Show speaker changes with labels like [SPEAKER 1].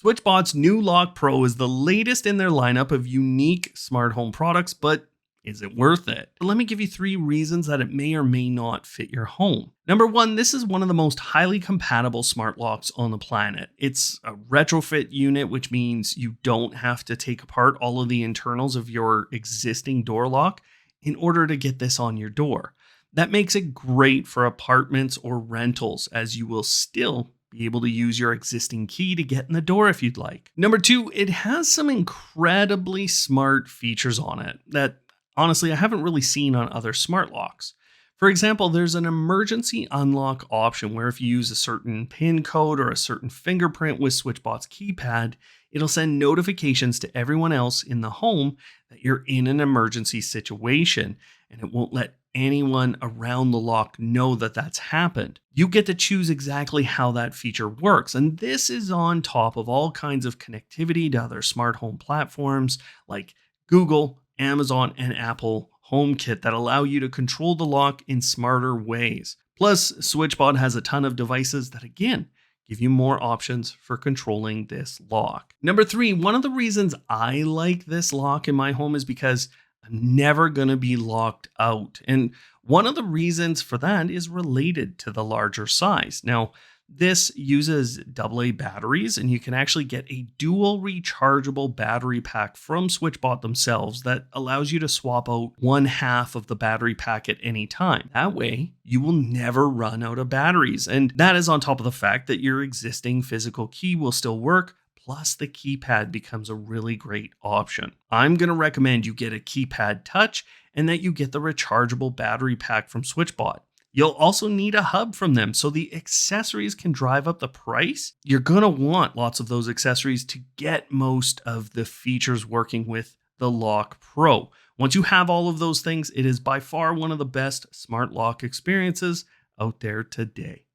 [SPEAKER 1] SwitchBot's new Lock Pro is the latest in their lineup of unique smart home products, but is it worth it? Let me give you 3 reasons that it may or may not fit your home. Number 1, this is one of the most highly compatible smart locks on the planet. It's a retrofit unit, which means you don't have to take apart all of the internals of your existing door lock in order to get this on your door. That makes it great for apartments or rentals, as you will still be able to use your existing key to get in the door if you'd like. Number 2, it has some incredibly smart features on it that honestly I haven't really seen on other smart locks. For example, there's an emergency unlock option where if you use a certain PIN code or a certain fingerprint with SwitchBot's keypad, it'll send notifications to everyone else in the home that you're in an emergency situation, and it won't let anyone around the lock know that that's happened. You get to choose exactly how that feature works, and this is on top of all kinds of connectivity to other smart home platforms like Google, Amazon, and Apple HomeKit that allow you to control the lock in smarter ways. Plus, SwitchBot has a ton of devices that, again, give you more options for controlling this lock. Number 3, one of the reasons I like this lock in my home is because I'm never going to be locked out. And one of the reasons for that is related to the larger size. Now, this uses AA batteries, and you can actually get a dual rechargeable battery pack from SwitchBot themselves that allows you to swap out 1/2 of the battery pack at any time. That way, you will never run out of batteries. And that is on top of the fact that your existing physical key will still work, plus the keypad becomes a really great option. I'm going to recommend you get a keypad touch and that you get the rechargeable battery pack from SwitchBot. You'll also need a hub from them, so the accessories can drive up the price. You're going to want lots of those accessories to get most of the features working with the Lock Pro. Once you have all of those things, it is by far one of the best smart lock experiences out there today.